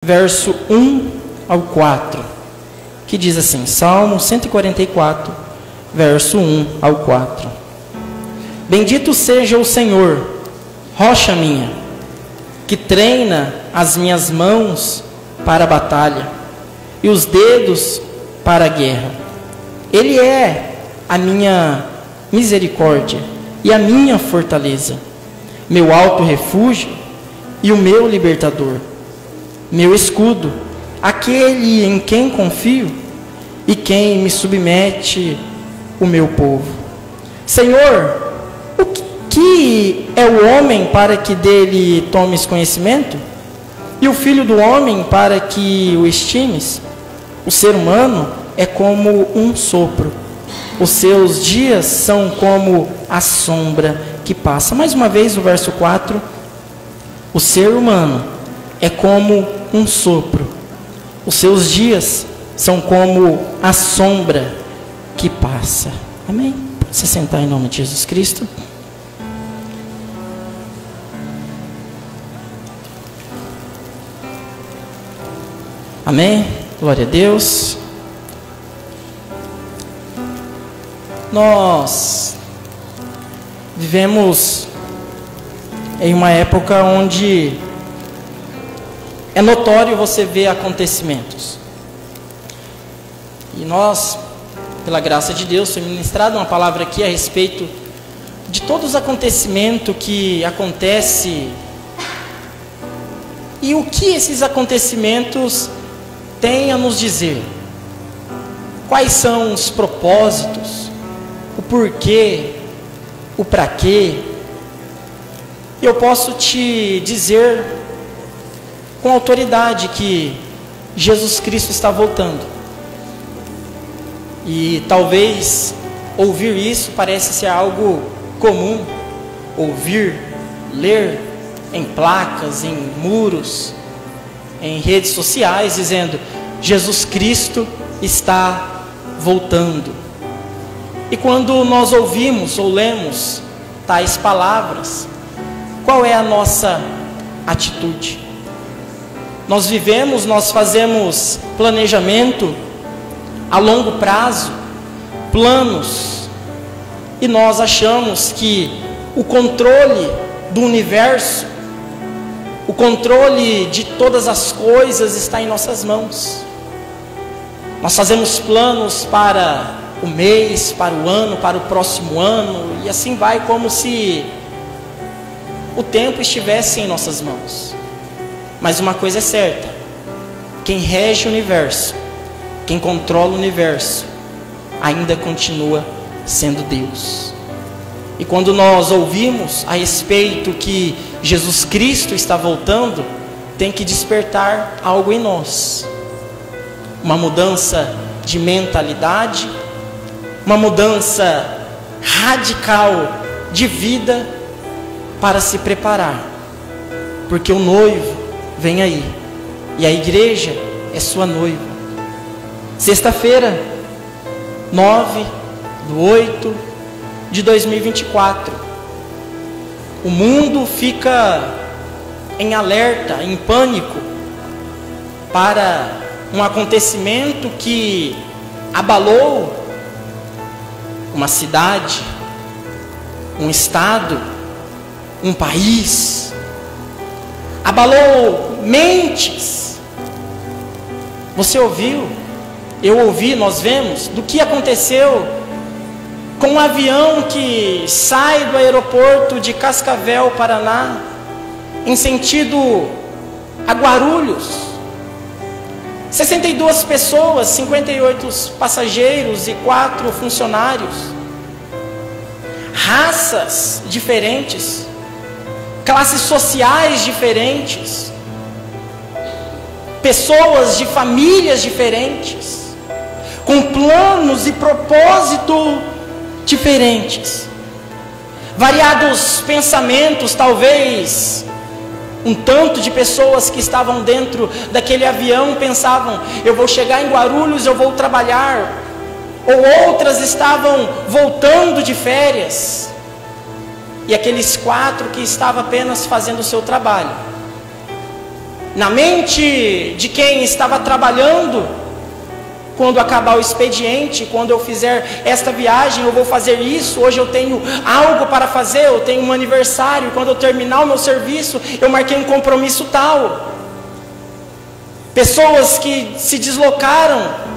verso 1 ao 4, que diz assim, Salmo 144, verso 1 ao 4. Bendito seja o Senhor, rocha minha, que treina as minhas mãos para a batalha e os dedos para a guerra. Ele é a minha misericórdia e a minha fortaleza, meu alto refúgio e o meu libertador, meu escudo, aquele em quem confio e quem me submete o meu povo. Senhor, o que é o homem para que dele tomes conhecimento? E o filho do homem para que o estimes? O ser humano é como um sopro, os seus dias são como a sombra que passa. Mais uma vez o verso 4, o ser humano é como um sopro, os seus dias são como a sombra que passa. Amém? Pode se sentar em nome de Jesus Cristo. Amém? Glória a Deus. Nós vivemos em uma época onde é notório você ver acontecimentos. E nós, pela graça de Deus, foi ministrada uma palavra aqui a respeito de todos os acontecimentos que acontecem e o que esses acontecimentos têm a nos dizer. Quais são os propósitos, o porquê, o para quê. Eu posso te dizer com autoridade que Jesus Cristo está voltando. E talvez ouvir isso parece ser algo comum, ouvir, ler em placas, em muros, em redes sociais, dizendo Jesus Cristo está voltando. E quando nós ouvimos ou lemos tais palavras, qual é a nossa atitude? Nós vivemos, nós fazemos planejamento a longo prazo, planos, e nós achamos que o controle do universo, o controle de todas as coisas está em nossas mãos. Nós fazemos planos para o mês, para o ano, para o próximo ano, e assim vai, como se o tempo estivesse em nossas mãos. Mas uma coisa é certa: quem rege o universo, quem controla o universo, ainda continua sendo Deus. E quando nós ouvimos a respeito que Jesus Cristo está voltando, tem que despertar algo em nós. Uma mudança de mentalidade, uma mudança radical de vida para se preparar. Porque o noivo vem aí, e a igreja é sua noiva. Sexta-feira, 9/8/2024, o mundo fica em alerta, em pânico, para um acontecimento que abalou uma cidade, um estado, um país, abalou mentes. Você ouviu? Eu ouvi, nós vemos do que aconteceu com um avião que sai do aeroporto de Cascavel, Paraná, em sentido a Guarulhos. 62 pessoas, 58 passageiros e 4 funcionários. Raças diferentes, classes sociais diferentes, pessoas de famílias diferentes, com planos e propósito diferentes, variados pensamentos. Talvez um tanto de pessoas que estavam dentro daquele avião pensavam: eu vou chegar em Guarulhos, eu vou trabalhar. Ou outras estavam voltando de férias, e aqueles 4 que estavam apenas fazendo o seu trabalho Na mente de quem estava trabalhando, quando acabar o expediente, quando eu fizer esta viagem, eu vou fazer isso, hoje eu tenho algo para fazer, eu tenho um aniversário, quando eu terminar o meu serviço, eu marquei um compromisso tal. Pessoas que se deslocaram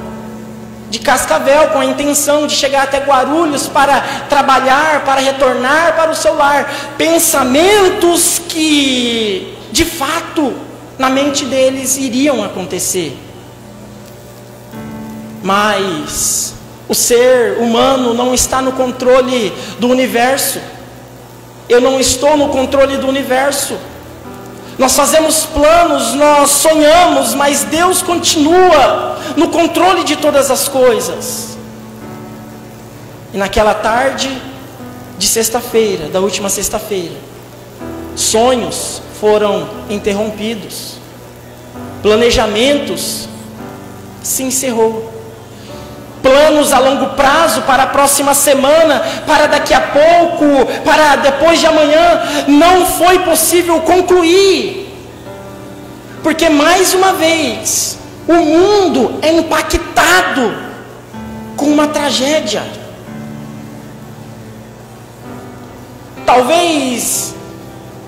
de Cascavel com a intenção de chegar até Guarulhos para trabalhar, para retornar para o seu lar. Pensamentos que, de fato, na mente deles iriam acontecer. Mas o ser humano não está no controle do universo. Eu não estou no controle do universo. Nós fazemos planos, nós sonhamos, mas Deus continua no controle de todas as coisas. E naquela tarde de sexta-feira, da última sexta-feira, sonhos foram interrompidos, planejamentos se encerrou, planos a longo prazo para a próxima semana, para daqui a pouco, para depois de amanhã, não foi possível concluir, porque mais uma vez o mundo é impactado com uma tragédia. Talvez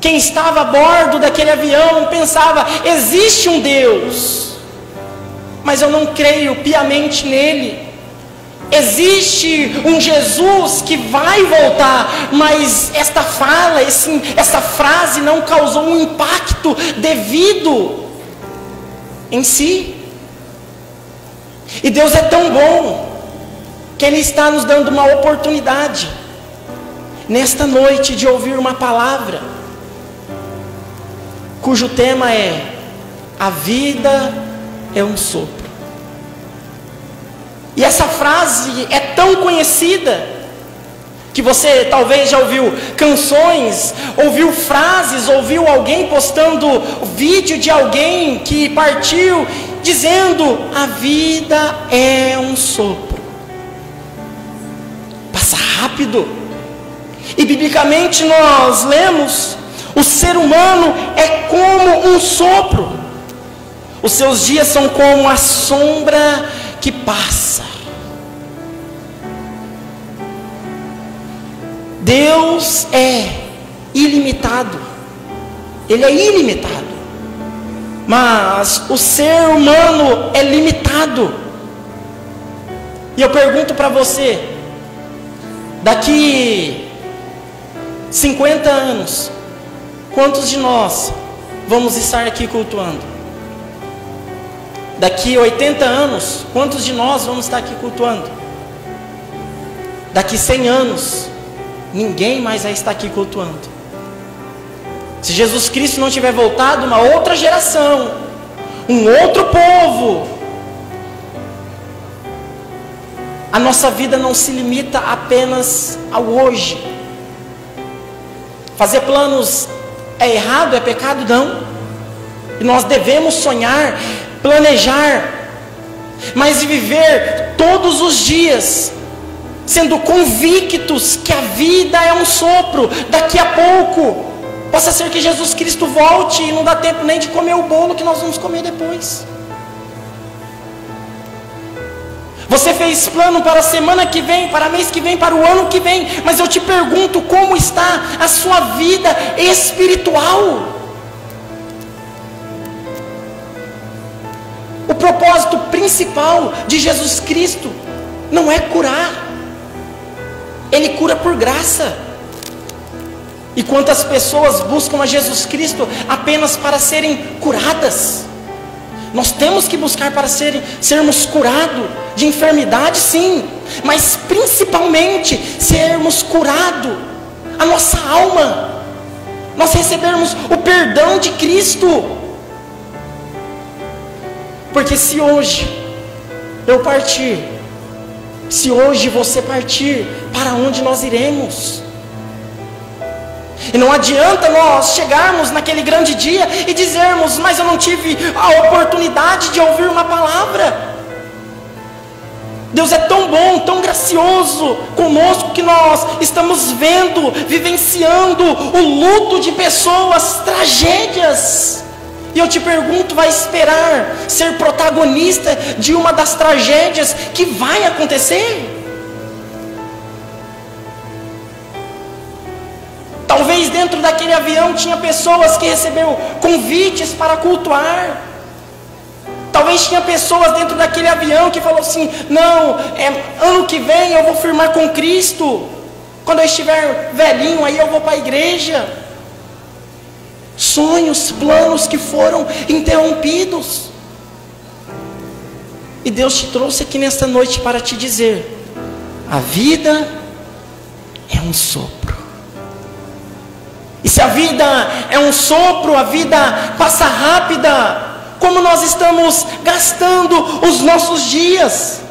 quem estava a bordo daquele avião pensava: existe um Deus, mas eu não creio piamente nele. Existe um Jesus que vai voltar, mas esta fala, essa frase não causou um impacto devido em si. E Deus é tão bom que Ele está nos dando uma oportunidade nesta noite de ouvir uma palavra cujo tema é: a vida é um sopro. E essa frase é tão conhecida que você talvez já ouviu canções, ouviu frases, ouviu alguém postando vídeo de alguém que partiu dizendo: a vida é um sopro. Passa rápido. E biblicamente nós lemos: o ser humano é como um sopro. Os seus dias são como a sombra que passa. Deus é ilimitado. Ele é ilimitado. Mas o ser humano é limitado. E eu pergunto para você: daqui 50 anos, quantos de nós vamos estar aqui cultuando? Daqui 80 anos, quantos de nós vamos estar aqui cultuando? Daqui 100 anos, ninguém mais vai estar aqui cultuando. Se Jesus Cristo não tiver voltado, uma outra geração, um outro povo. A nossa vida não se limita apenas ao hoje. Fazer planos é errado, é pecado? Não. E nós devemos sonhar, planejar, mas viver todos os dias sendo convictos que a vida é um sopro. Daqui a pouco possa ser que Jesus Cristo volte e não dá tempo nem de comer o bolo que nós vamos comer depois. Você fez plano para a semana que vem, para o mês que vem, para o ano que vem, mas eu te pergunto: como está a sua vida espiritual? O propósito principal de Jesus Cristo não é curar. Ele cura por graça. E quantas pessoas buscam a Jesus Cristo apenas para serem curadas? Nós temos que buscar para sermos curados de enfermidade, sim, mas principalmente sermos curados a nossa alma, nós recebermos o perdão de Cristo. Porque se hoje eu partir, se hoje você partir, para onde nós iremos? E não adianta nós chegarmos naquele grande dia e dizermos: mas eu não tive a oportunidade de ouvir uma palavra. Deus é tão bom, tão gracioso conosco, que nós estamos vendo, vivenciando o luto de pessoas, tragédias E eu te pergunto, vai esperar ser protagonista de uma das tragédias que vai acontecer? Talvez dentro daquele avião tinha pessoas que receberam convites para cultuar. Talvez tinha pessoas dentro daquele avião que falou assim: não, ano que vem eu vou firmar com Cristo. Quando eu estiver velhinho, aí eu vou para a igreja. Sonhos, planos que foram interrompidos. E Deus te trouxe aqui nesta noite para te dizer: a vida é um sopro. E se a vida é um sopro, a vida passa rápida. Como nós estamos gastando os nossos dias?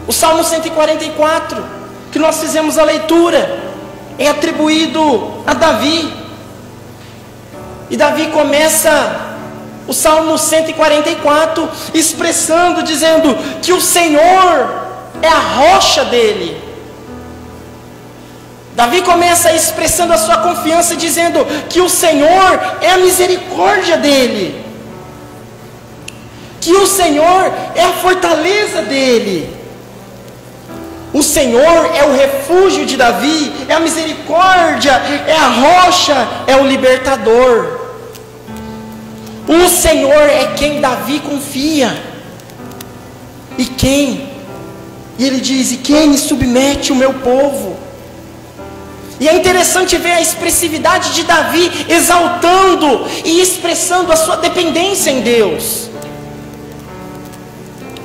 O Salmo 144, que nós fizemos a leitura, é atribuído a Davi. E Davi começa o Salmo 144 expressando, dizendo que o Senhor é a rocha dele. Davi começa expressando a sua confiança, dizendo que o Senhor é a misericórdia dele, que o Senhor é a fortaleza dele. O Senhor é o refúgio de Davi, é a misericórdia, é a rocha, é o libertador. O Senhor é quem Davi confia. E ele diz: e quem me submete o meu povo? E é interessante ver a expressividade de Davi exaltando e expressando a sua dependência em Deus.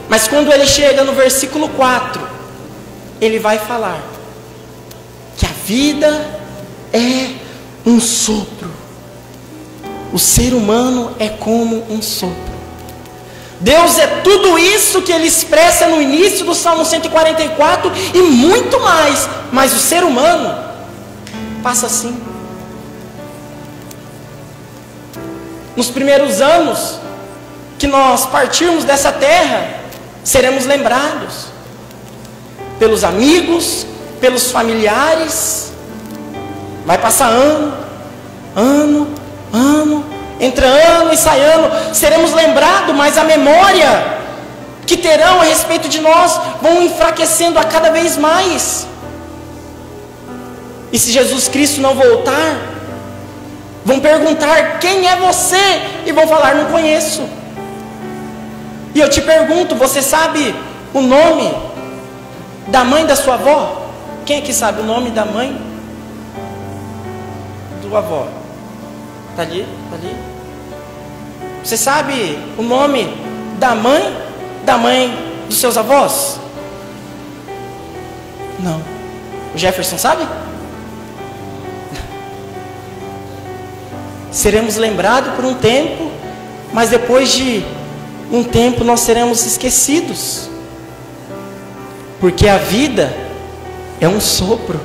Mas quando ele chega no versículo 4, ele vai falar que a vida é um sopro. O ser humano é como um sopro. Deus é tudo isso que ele expressa no início do Salmo 144 e muito mais. Mas o ser humano passa assim. Nos primeiros anos que nós partirmos dessa terra, seremos lembrados pelos amigos, pelos familiares. Vai passar ano, entre ano e sai ano, seremos lembrados, mas a memória que terão a respeito de nós vão enfraquecendo a cada vez mais. E se Jesus Cristo não voltar, vão perguntar: quem é você? E vão falar: não conheço. E eu te pergunto: você sabe o nome da mãe da sua avó? Quem é que sabe o nome da mãe do avó? Está ali? Está ali? Você sabe o nome da mãe dos seus avós? Não. O Jefferson sabe? Seremos lembrados por um tempo, mas depois de um tempo nós seremos esquecidos, porque a vida é um sopro,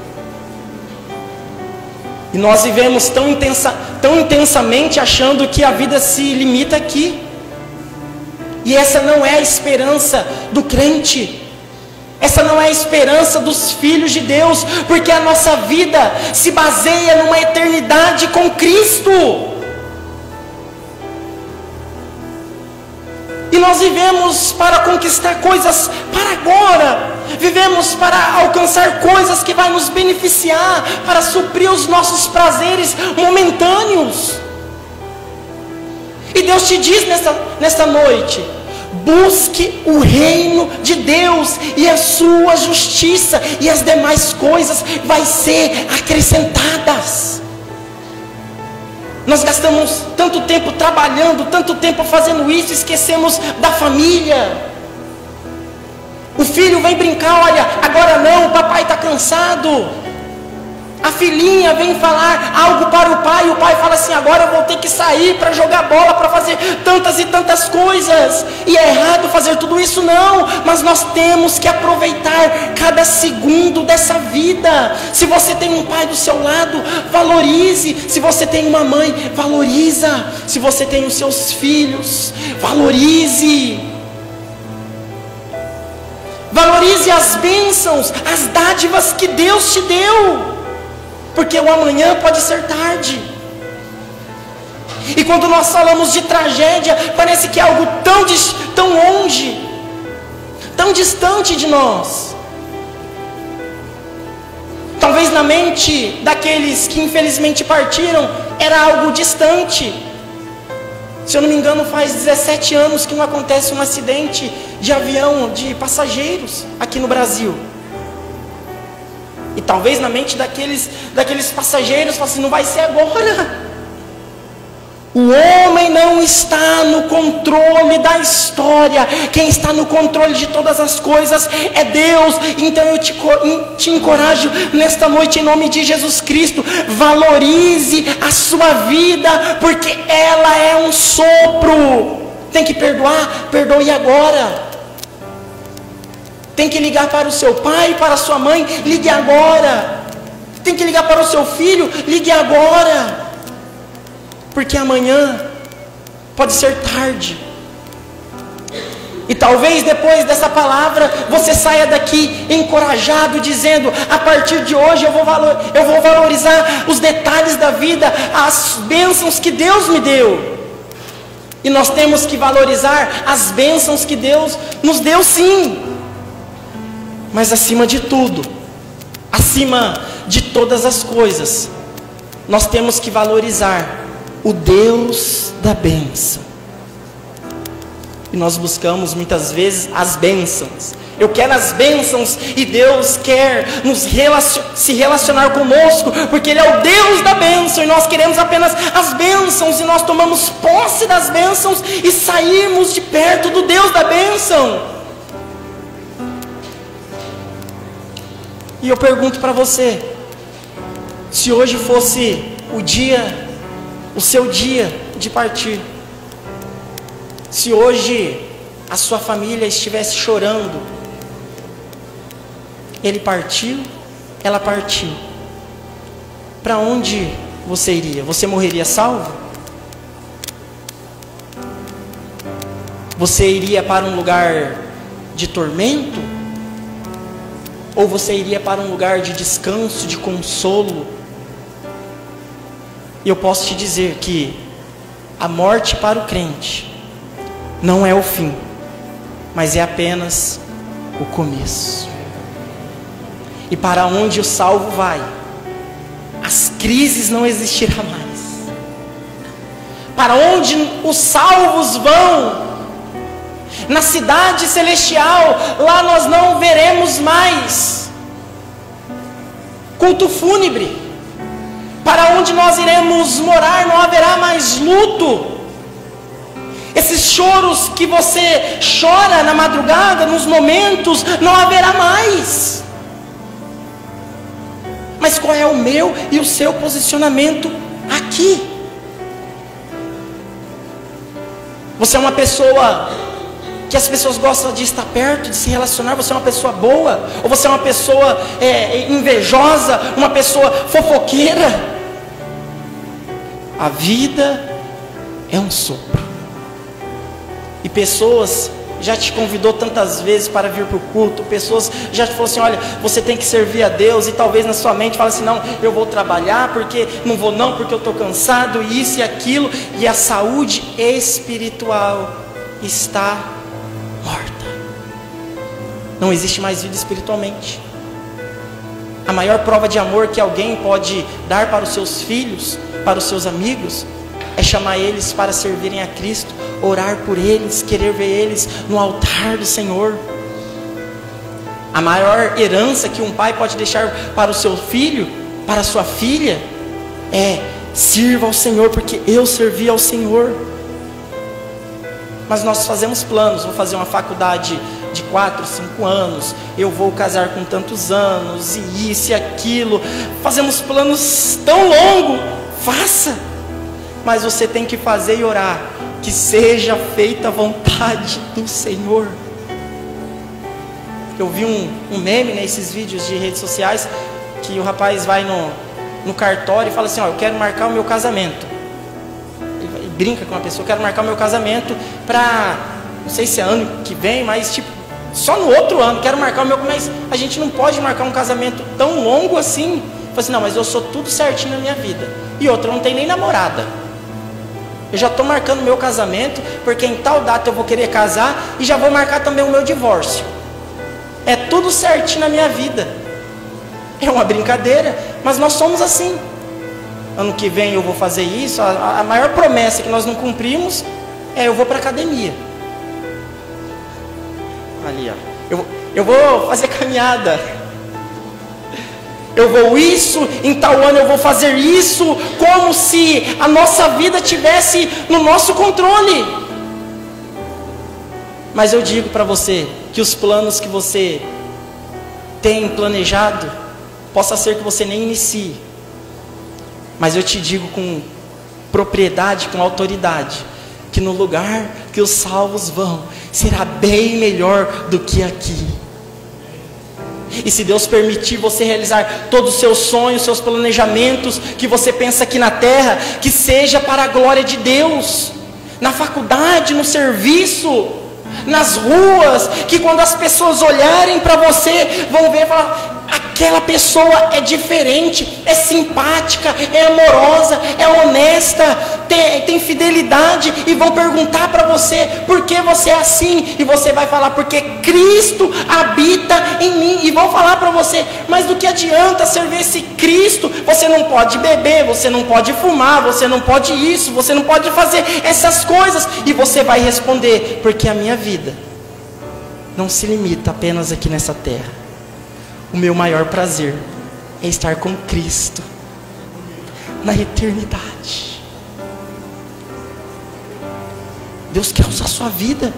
e nós vivemos tão intensamente achando que a vida se limita aqui, e essa não é a esperança do crente. Essa não é a esperança dos filhos de Deus, porque a nossa vida se baseia numa eternidade com Cristo. E nós vivemos para conquistar coisas para agora, vivemos para alcançar coisas que vai nos beneficiar, para suprir os nossos prazeres momentâneos. E Deus te diz nesta noite: busque o reino de Deus e a sua justiça, e as demais coisas vai ser acrescentadas. Nós gastamos tanto tempo trabalhando, tanto tempo fazendo isso, esquecemos da família. O filho vem brincar: olha, agora não, o papai está cansado. A filhinha vem falar algo para o pai fala assim: agora eu vou ter que sair para jogar bola, para fazer tantas e tantas coisas. E é errado fazer tudo isso? Não, mas nós temos que aproveitar cada segundo dessa vida. Se você tem um pai do seu lado, valorize. Se você tem uma mãe, valoriza. Se você tem os seus filhos, valorize. Valorize as bênçãos, as dádivas que Deus te deu, porque o amanhã pode ser tarde. E quando nós falamos de tragédia, parece que é algo tão longe, tão distante de nós. Talvez na mente daqueles que infelizmente partiram, era algo distante. Se eu não me engano, faz 17 anos que não acontece um acidente de avião de passageiros aqui no Brasil. E talvez na mente daqueles passageiros, fala assim, não vai ser agora. O homem não está no controle da história. Quem está no controle de todas as coisas é Deus. Então eu te encorajo nesta noite, em nome de Jesus Cristo, valorize a sua vida, porque ela é um sopro. Tem que perdoar? Perdoe agora. Tem que ligar para o seu pai, para a sua mãe? Ligue agora. Tem que ligar para o seu filho? Ligue agora. Porque amanhã pode ser tarde. E talvez depois dessa palavra você saia daqui encorajado, dizendo: a partir de hoje eu vou valorizar os detalhes da vida, as bênçãos que Deus me deu. E nós temos que valorizar as bênçãos que Deus nos deu, sim. Mas acima de tudo, acima de todas as coisas, nós temos que valorizar o Deus da bênção. E nós buscamos muitas vezes as bênçãos. Eu quero as bênçãos, e Deus quer se relacionar conosco, porque Ele é o Deus da bênção, e nós queremos apenas as bênçãos, e nós tomamos posse das bênçãos e saímos de perto do Deus da bênção. E eu pergunto para você, se hoje fosse o seu dia de partir, se hoje a sua família estivesse chorando, ele partiu, ela partiu, para onde você iria? Você morreria salvo? Você iria para um lugar de tormento? Ou você iria para um lugar de descanso, de consolo? E eu posso te dizer que a morte para o crente não é o fim, mas é apenas o começo. E para onde o salvo vai, as crises não existirão mais. Para onde os salvos vão, na cidade celestial, lá nós não veremos mais culto fúnebre. Para onde nós iremos morar, não haverá mais luto. Esses choros que você chora na madrugada, nos momentos, não haverá mais. Mas qual é o meu e o seu posicionamento aqui? Você é uma pessoa que as pessoas gostam de estar perto, de se relacionar? Você é uma pessoa boa? Ou você é uma pessoa invejosa, uma pessoa fofoqueira? A vida é um sopro. E pessoas já te convidou tantas vezes para vir para o culto, pessoas já te falaram assim: olha, você tem que servir a Deus, e talvez na sua mente fala assim: não, eu vou trabalhar, porque não vou não, porque eu estou cansado, isso e aquilo, e a saúde espiritual está morta. Não existe mais vida espiritualmente. A maior prova de amor que alguém pode dar para os seus filhos, para os seus amigos, é chamar eles para servirem a Cristo, orar por eles, querer ver eles no altar do Senhor. A maior herança que um pai pode deixar para o seu filho, para a sua filha, é: sirva ao Senhor, porque eu servi ao Senhor. Mas nós fazemos planos: vou fazer uma faculdade de 4, 5 anos, eu vou casar com tantos anos, e isso e aquilo. Fazemos planos tão longos. Faça, mas você tem que fazer e orar: que seja feita a vontade do Senhor. Eu vi um meme nesses vídeos de redes sociais, que o rapaz vai no cartório e fala assim: ó, eu quero marcar o meu casamento. Ele brinca com a pessoa: eu quero marcar o meu casamento para, não sei se é ano que vem, mas tipo, só no outro ano, quero marcar o meu. Mas a gente não pode marcar um casamento tão longo assim. Fala assim: não, mas eu sou tudo certinho na minha vida. E outra, não tem nem namorada. Eu já estou marcando meu casamento, porque em tal data eu vou querer casar, e já vou marcar também o meu divórcio. É tudo certinho na minha vida. É uma brincadeira, mas nós somos assim. Ano que vem eu vou fazer isso. A maior promessa que nós não cumprimos é: eu vou para a academia. Ali, ó. Eu vou fazer caminhada. Eu vou isso, em tal ano eu vou fazer isso, como se a nossa vida tivesse no nosso controle. Mas eu digo para você que os planos que você tem planejado, possa ser que você nem inicie. Mas eu te digo com propriedade, com autoridade, que no lugar que os salvos vão, será bem melhor do que aqui. E se Deus permitir você realizar todos os seus sonhos, seus planejamentos, que você pensa aqui na terra, que seja para a glória de Deus, na faculdade, no serviço, nas ruas, que quando as pessoas olharem para você, vão ver e falar: aquela pessoa é diferente, é simpática, é amorosa, é honesta, tem fidelidade, e vão perguntar para você: por que você é assim? E você vai falar: porque Cristo habita em mim. E vão falar para você: mas do que adianta servir esse Cristo? Você não pode beber, você não pode fumar, você não pode isso, você não pode fazer essas coisas. E você vai responder: porque a minha vida não se limita apenas aqui nessa terra. O meu maior prazer é estar com Cristo na eternidade. Deus quer usar a sua vida.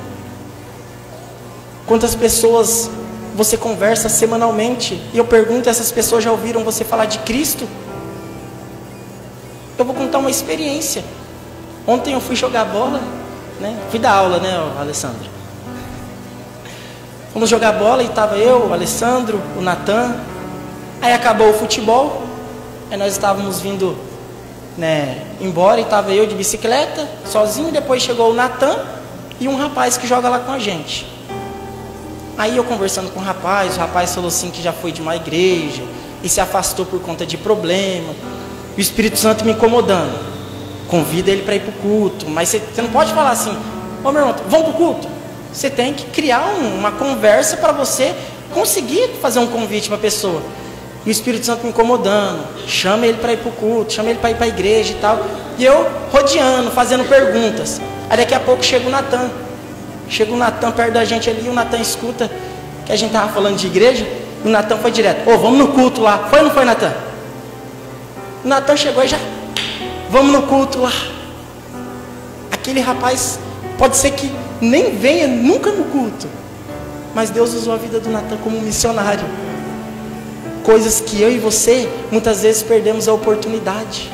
Quantas pessoas você conversa semanalmente? E eu pergunto: essas pessoas já ouviram você falar de Cristo? Eu vou contar uma experiência. Ontem eu fui jogar bola, né? Fui dar aula, né, Alessandro? Fomos jogar bola e estava eu, o Alessandro, o Natan. Aí acabou o futebol. Aí nós estávamos vindo, né, embora, e estava eu de bicicleta, sozinho. Depois chegou o Natan e um rapaz que joga lá com a gente. Aí eu conversando com o rapaz falou assim que já foi de uma igreja e se afastou por conta de problema. E o Espírito Santo me incomodando: convida ele para ir para o culto. Mas você não pode falar assim: ô meu irmão, vamos para o culto. Você tem que criar uma conversa para você conseguir fazer um convite para a pessoa. E o Espírito Santo me incomodando: chama ele para ir para o culto, chama ele para ir para a igreja e tal. E eu rodeando, fazendo perguntas. Aí daqui a pouco chega o Natan. Chega o Natan perto da gente ali, e o Natan escuta que a gente estava falando de igreja. E o Natan foi direto: ô, vamos no culto lá. Foi ou não foi, Natan? O Natan chegou e já: vamos no culto lá. Aquele rapaz pode ser que nem venha nunca no culto, mas Deus usou a vida do Natan como um missionário. Coisas que eu e você muitas vezes perdemos a oportunidade.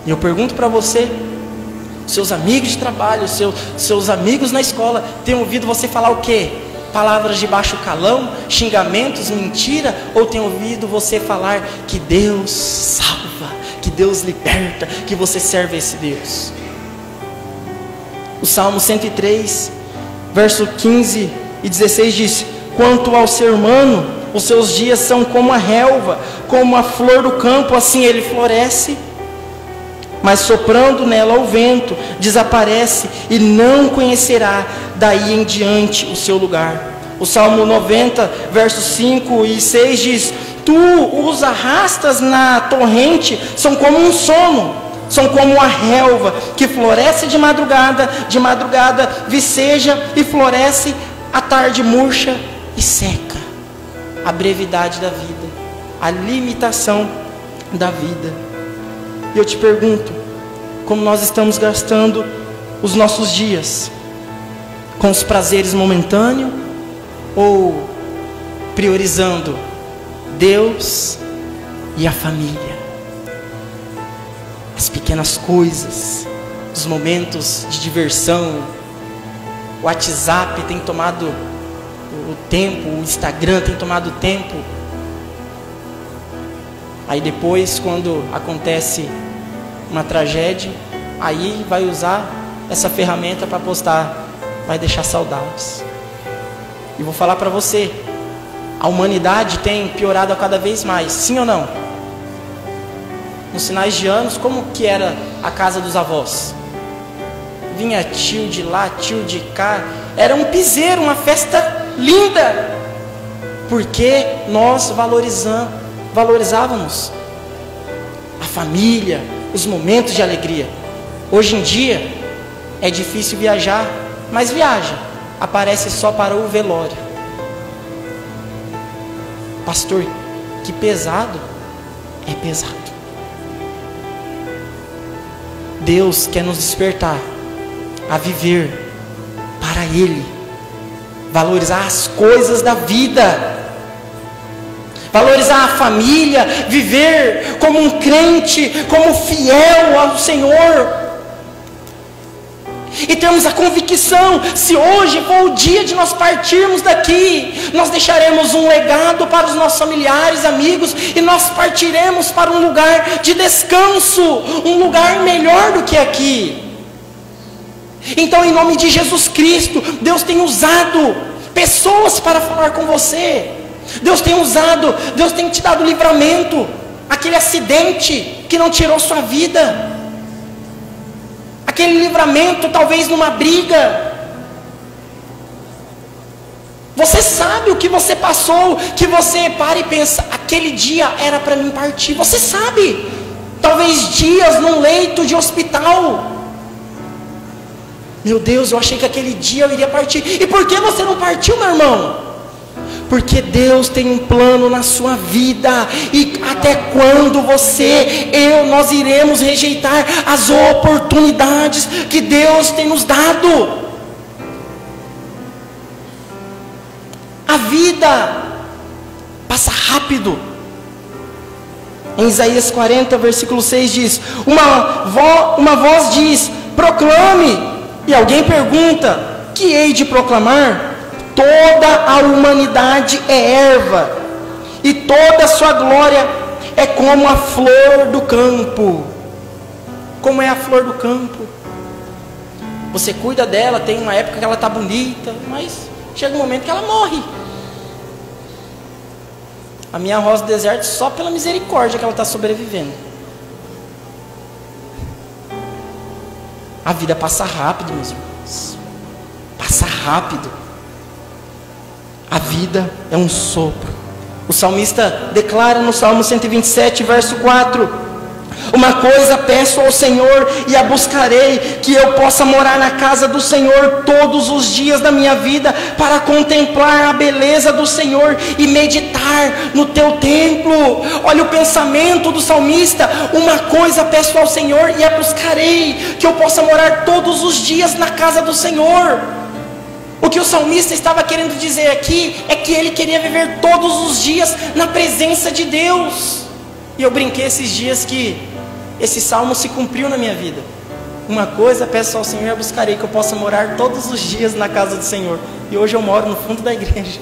E eu pergunto para você: seus amigos de trabalho, seus amigos na escola, têm ouvido você falar o quê? Palavras de baixo calão, xingamentos, mentira? Ou tem ouvido você falar que Deus salva, que Deus liberta, que você serve a esse Deus? O Salmo 103, verso 15 e 16 diz: quanto ao ser humano, os seus dias são como a relva, como a flor do campo, assim ele floresce. Mas soprando nela o vento, desaparece e não conhecerá daí em diante o seu lugar. O Salmo 90, versos 5 e 6 diz: tu os arrastas na torrente, são como um sono. São como a relva que floresce de madrugada viceja e floresce, à tarde murcha e seca. A brevidade da vida, a limitação da vida. E eu te pergunto: como nós estamos gastando os nossos dias? Com os prazeres momentâneos ou priorizando Deus e a família? As pequenas coisas, os momentos de diversão. O WhatsApp tem tomado o tempo, o Instagram tem tomado o tempo. Aí depois, quando acontece uma tragédia, aí vai usar essa ferramenta para postar, vai deixar saudades. E vou falar para você: a humanidade tem piorado a cada vez mais, sim ou não? nos finais de anos, como que era a casa dos avós? Vinha tio de lá, tio de cá, era um piseiro, uma festa linda, porque nós valorizávamos a família, os momentos de alegria. Hoje em dia é difícil viajar, mas viaja, aparece só para o velório. Pastor, que pesado. É pesado. Deus quer nos despertar a viver para Ele, valorizar as coisas da vida, valorizar a família, viver como um crente, como fiel ao Senhor. E temos a convicção, se hoje for o dia de nós partirmos daqui, nós deixaremos um legado para os nossos familiares, amigos, e nós partiremos para um lugar de descanso, um lugar melhor do que aqui. Então, em nome de Jesus Cristo, Deus tem usado pessoas para falar com você. Deus tem usado, Deus tem te dado livramento. Aquele acidente que não tirou sua vida, aquele livramento talvez numa briga. Você sabe o que você passou, que você para e pensa, aquele dia era para mim partir. Você sabe, talvez dias num leito de hospital. Meu Deus, eu achei que aquele dia eu iria partir. E por que você não partiu, meu irmão? Porque Deus tem um plano na sua vida. E até quando nós iremos rejeitar as oportunidades que Deus tem nos dado? A vida passa rápido. Em Isaías 40, versículo 6 diz: uma voz diz, proclame. E alguém pergunta, que hei de proclamar? Toda a humanidade é erva, e toda a sua glória é como a flor do campo. Como é a flor do campo? Você cuida dela, tem uma época que ela está bonita, mas chega um momento que ela morre. A minha rosa do deserto, só pela misericórdia que ela está sobrevivendo. A vida passa rápido, meus irmãos. Passa rápido. A vida é um sopro. O salmista declara no Salmo 127, verso 4: uma coisa peço ao Senhor e a buscarei, que eu possa morar na casa do Senhor todos os dias da minha vida, para contemplar a beleza do Senhor e meditar no teu templo. Olha o pensamento do salmista: uma coisa peço ao Senhor e a buscarei, que eu possa morar todos os dias na casa do Senhor. O que o salmista estava querendo dizer aqui é que ele queria viver todos os dias na presença de Deus. E eu brinquei esses dias que esse salmo se cumpriu na minha vida. Uma coisa peço ao Senhor e a buscarei, que eu possa morar todos os dias na casa do Senhor. E hoje eu moro no fundo da igreja.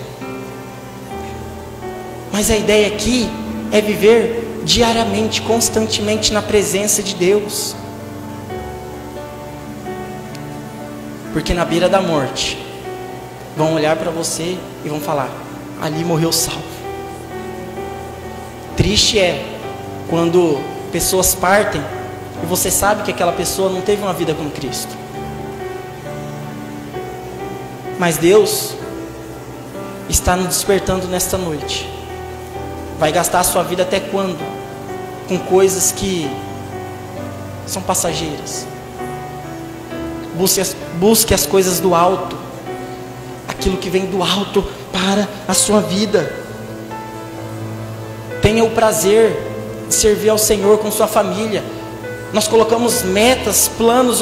Mas a ideia aqui é viver diariamente, constantemente na presença de Deus. Porque na beira da morte vão olhar para você e vão falar: ali morreu salvo. Triste é quando pessoas partem e você sabe que aquela pessoa não teve uma vida com Cristo. Mas Deus está nos despertando nesta noite. Vai gastar a sua vida até quando? Com coisas que são passageiras. Busque as coisas do alto, aquilo que vem do alto para a sua vida. Tenha o prazer de servir ao Senhor com sua família. Nós colocamos metas, planos,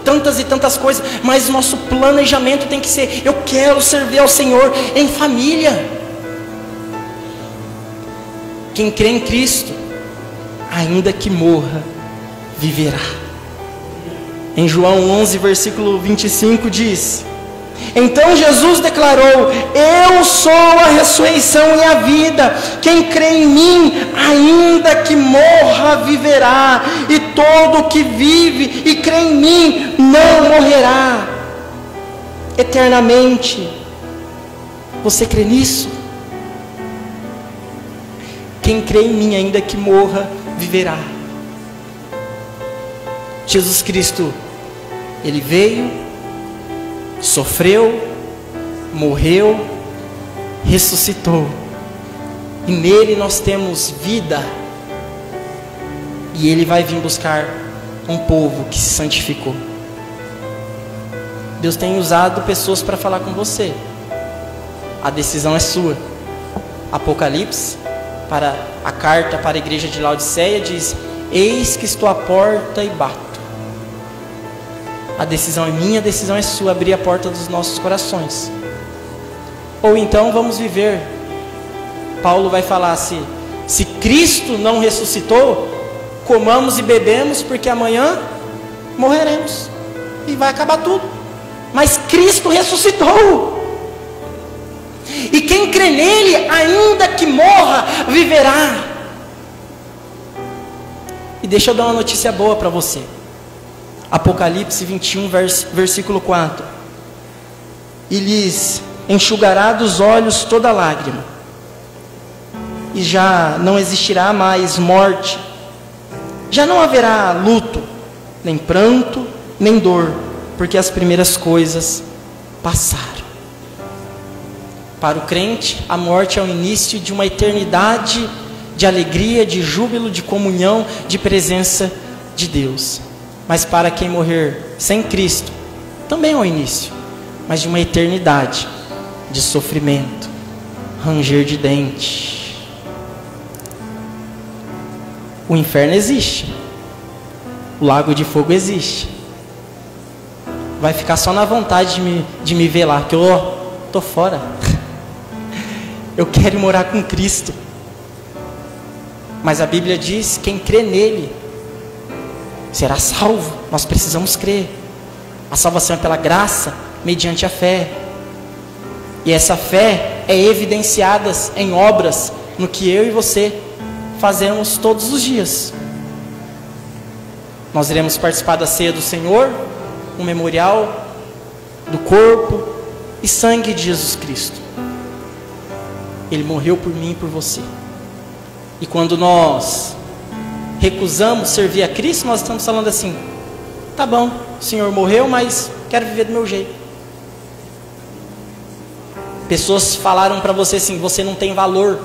tantas e tantas coisas, mas nosso planejamento tem que ser: eu quero servir ao Senhor em família. Quem crê em Cristo, ainda que morra, viverá. Em João 11, versículo 25 diz: então Jesus declarou: eu sou a ressurreição e a vida. Quem crê em mim, ainda que morra, viverá. E todo que vive e crê em mim não morrerá eternamente. Você crê nisso? Quem crê em mim, ainda que morra, viverá. Jesus Cristo, Ele veio, sofreu, morreu, ressuscitou. E nele nós temos vida. E Ele vai vir buscar um povo que se santificou. Deus tem usado pessoas para falar com você. A decisão é sua. Apocalipse, para a carta para a igreja de Laodiceia, diz: eis que estou à porta e bato. A decisão é minha, a decisão é sua, abrir a porta dos nossos corações. Ou então vamos viver. Paulo vai falar assim: se Cristo não ressuscitou, comamos e bebemos, porque amanhã morreremos e vai acabar tudo. Mas Cristo ressuscitou, e quem crê nele, ainda que morra, viverá. E deixa eu dar uma notícia boa para você. Apocalipse 21, versículo 4: e lhes enxugará dos olhos toda lágrima, e já não existirá mais morte, já não haverá luto, nem pranto, nem dor, porque as primeiras coisas passaram. Para o crente, a morte é o início de uma eternidade de alegria, de júbilo, de comunhão, de presença de Deus. Mas para quem morrer sem Cristo, também é o início, mas de uma eternidade de sofrimento, ranger de dente. O inferno existe, o lago de fogo existe. Vai ficar só na vontade de me ver lá, que eu estou fora. Eu quero morar com Cristo. Mas a Bíblia diz: quem crê nele será salvo. Nós precisamos crer. A salvação é pela graça, mediante a fé. E essa fé é evidenciada em obras, no que eu e você fazemos todos os dias. Nós iremos participar da ceia do Senhor, um memorial do corpo e sangue de Jesus Cristo. Ele morreu por mim e por você. E quando nós recusamos servir a Cristo, nós estamos falando assim: tá bom, o Senhor morreu, mas quero viver do meu jeito. Pessoas falaram para você assim: você não tem valor.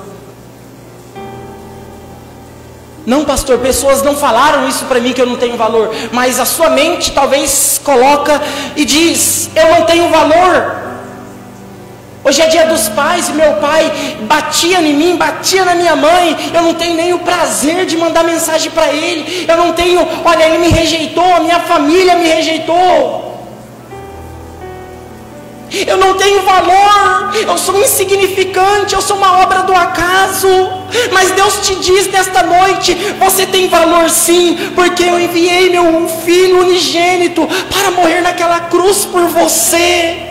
Não, pastor, pessoas não falaram isso para mim, que eu não tenho valor. Mas a sua mente talvez coloca e diz: eu não tenho valor. Hoje é dia dos pais e meu pai batia em mim, batia na minha mãe. Eu não tenho nem o prazer de mandar mensagem para ele. Eu não tenho, olha, ele me rejeitou, a minha família me rejeitou. Eu não tenho valor, eu sou insignificante, eu sou uma obra do acaso. Mas Deus te diz nesta noite: você tem valor sim, porque eu enviei meu filho unigênito para morrer naquela cruz por você.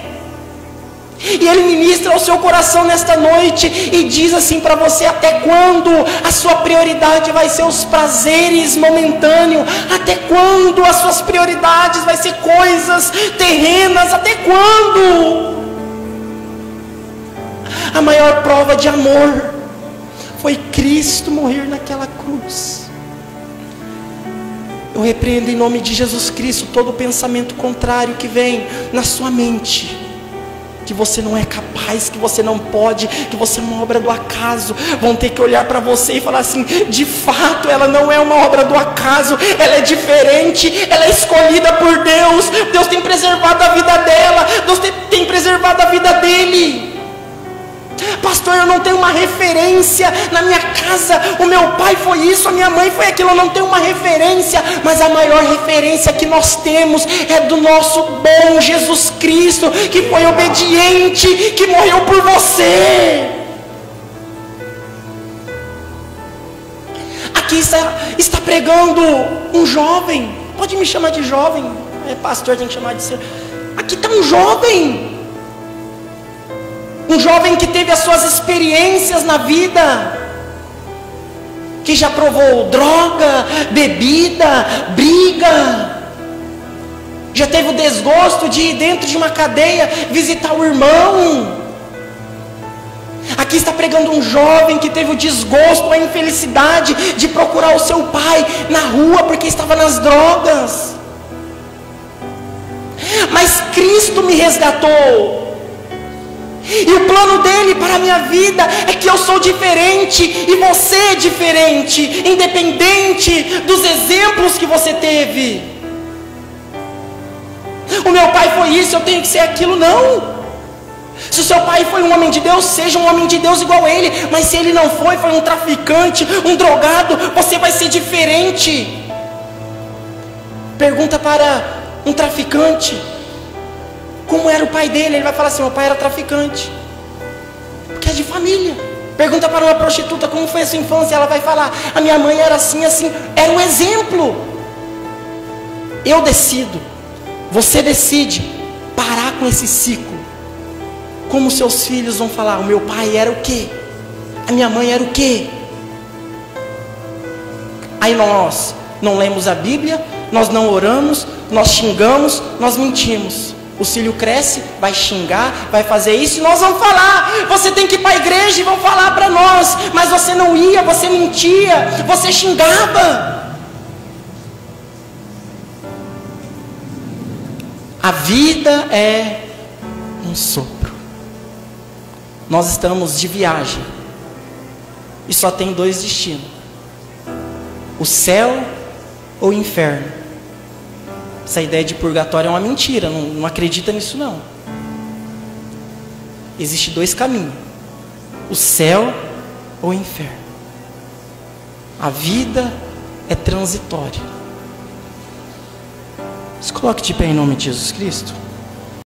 E Ele ministra ao seu coração nesta noite e diz assim para você: até quando a sua prioridade vai ser os prazeres momentâneos? Até quando as suas prioridades vai ser coisas terrenas? Até quando? A maior prova de amor foi Cristo morrer naquela cruz. Eu repreendo em nome de Jesus Cristo todo pensamento contrário que vem na sua mente, que você não é capaz, que você não pode, que você é uma obra do acaso. Vão ter que olhar para você e falar assim: de fato ela não é uma obra do acaso, ela é diferente, ela é escolhida por Deus. Deus tem preservado a vida dela, Deus tem preservado a vida dele. Pastor, eu não tenho uma referência na minha casa, o meu pai foi isso, a minha mãe foi aquilo, eu não tenho uma referência. Mas a maior referência que nós temos é do nosso bom Jesus Cristo, que foi obediente, que morreu por você. Aqui está pregando um jovem, pode me chamar de jovem, pastor, tem que chamar de ser. Aqui está um jovem que teve as suas experiências na vida, que já provou droga, bebida, briga, já teve o desgosto de ir dentro de uma cadeia visitar o irmão. Aqui está pregando um jovem que teve o desgosto, a infelicidade de procurar o seu pai na rua porque estava nas drogas. mas Cristo me resgatou. E o plano dele para a minha vida é que eu sou diferente e você é diferente, independente dos exemplos que você teve. O meu pai foi isso, eu tenho que ser aquilo. Não. Se o seu pai foi um homem de Deus, seja um homem de Deus igual a ele. Mas se ele não foi um traficante, um drogado, você vai ser diferente. Pergunta para um traficante como era o pai dele, ele vai falar assim: meu pai era traficante, porque é de família. Pergunta para uma prostituta como foi a sua infância, ela vai falar: a minha mãe era assim, assim. Era um exemplo. Eu decido, você decide parar com esse ciclo. Como seus filhos vão falar: o meu pai era o quê? A minha mãe era o quê? Aí nós não lemos a Bíblia, nós não oramos, nós xingamos, nós mentimos. O filho cresce, vai xingar, vai fazer isso, e nós vamos falar: você tem que ir para a igreja, e vão falar para nós, mas você não ia, você mentia, você xingava. A vida é um sopro. Nós estamos de viagem e só tem dois destinos: o céu ou o inferno. Essa ideia de purgatório é uma mentira, não acredita nisso não. Existem dois caminhos: o céu ou o inferno. A vida é transitória. Se coloque de pé em nome de Jesus Cristo.